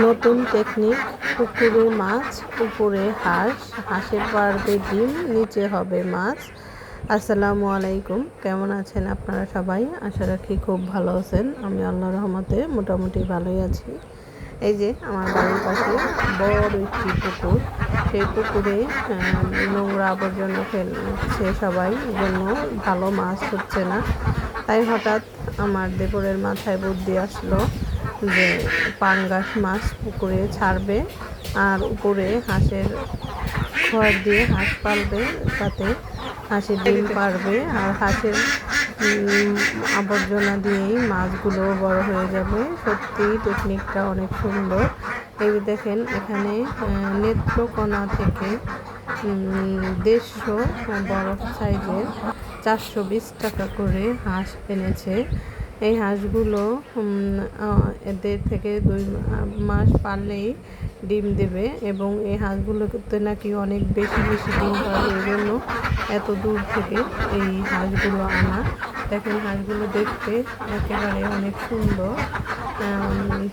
নতুন টেকনিক, পুকুরে মাছ, উপরে হাঁস, হাঁসের পাড়বে ডিম, নিচে হবে মাছ। আসসালামু আলাইকুম, কেমন আছেন আপনারা সবাই? আশা রাখি খুব ভালো আছেন। আমি আল্লাহর রহমতে মোটামুটি ভালোই আছি। এই যে আমার বাড়ির পাশে বড় একটি পুকুর, সেই পুকুরে নোংরা আবর্জনা ফেলছে সবাই, জন্য ভালো মাছ হচ্ছে না। তাই হঠাৎ আমার দেবরের মাথায় বুদ্ধি আসলো যে পাঙ্গাস মাছ পুকুরে ছাড়বে আর উপরে হাঁসের খড় দিয়ে হাঁস পালবে, তাতে হাঁসের ডিম পারবে আর হাঁসের আবর্জনা দিয়েই মাছগুলো বড় হয়ে যাবে। সত্যি টেকনিকটা অনেক সুন্দর। এই দেখেন এখানে নেত্রকোনা থেকে 150 বড় সাইজের 420 টাকা করে হাঁস এনেছে। এই হাঁসগুলো এদের থেকে 2 মাস পারলেই ডিম দেবে এবং এই হাঁসগুলোতে নাকি অনেক বেশি বেশি ডিম পাবে, এই জন্য এত দূর থেকে এই হাঁসগুলো আনা। দেখেন হাঁসগুলো দেখতে একেবারে অনেক সুন্দর,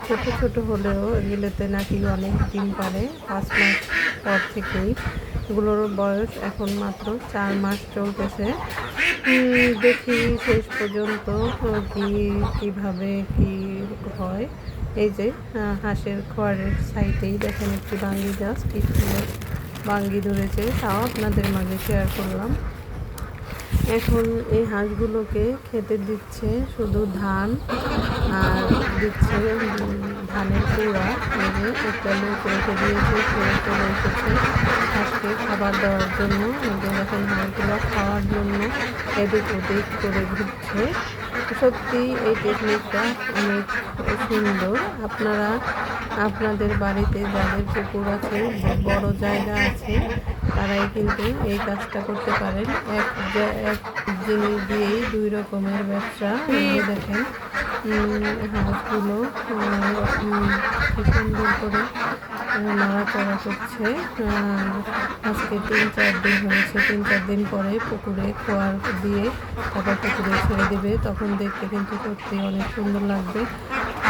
ছোট ছোট হলেও এগুলোতে নাকি অনেক ডিম পারে 5 মাস পর থেকেই। এগুলোর বয়স এখন মাত্র 4 মাস চলতেছে। দেখি শেষ পর্যন্ত কিভাবে কি হয়। এই যে হাঁসের খড়ের সাইডেই দেখেন একটি বাঙ্গি গাছ, কি সুন্দর বাঙ্গি ধরেছে, তাও আপনাদের মাঝে শেয়ার করলাম। এখন এই হাঁসগুলোকে খেতে দিচ্ছে শুধু ধান, আর দিচ্ছে ধানের কুড়া। এই যে একটা লোক রেখে দিয়েছে, সে চলে এসেছে হাঁসকে খাবার দেওয়ার জন্য। এখন হাঁসগুলো খাওয়ার জন্য এদিক ওদিক করে ঘুরছে। সত্যি এই টেকনিকটা অনেক সুন্দর। আপনারা আপনাদের বাড়িতে যাদের পুকুর আছে, বড় জায়গা আছে, তারাই কিন্তু এই কাজটা করতে পারেন। এক জিনিস দিয়েই 2 রকমের ব্যবসা। দেখেন হাঁসগুলো কি সুন্দর করে নড়াচড়া করছে। আজকে 3-4 দিন হয়েছে, 3-4 দিন পরে পুকুরে খোয়ার দিয়ে তারপর পুকুরে ছেড়ে দেবে, তখন দেখতে কিন্তু সত্যি অনেক সুন্দর লাগবে।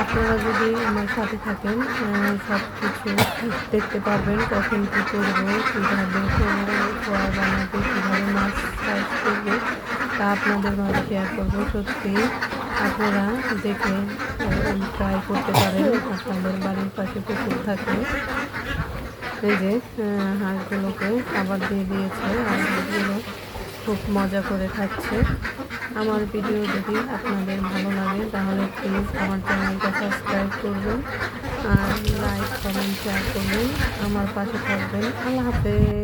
আপনারা যদি আমার সাথে থাকেন সব কিছু দেখতে পারবেন, কখন কী করবো, কীভাবে খোয়া বানাবে, কীভাবে মাছ চাষ করবে, তা আপনাদের মাঝে শেয়ার করবো। সত্যি আপনারা দেখে ট্রাই করতে পারেন আপনাদের বাড়ির পাশে পুকুর থাকলে। এই যে হাঁসগুলোকে খাবার দিয়ে দিয়েছে আর হাঁসগুলো খুব মজা করে খাচ্ছে। আমার ভিডিও যদি আপনাদের ভালো লাগে তাহলে প্লিজ আমার চ্যানেলটা সাবস্ক্রাইব করবেন আর লাইক কমেন্ট শেয়ার করবেন, আমার পাশে থাকবেন। আল্লাহ হাফেজ।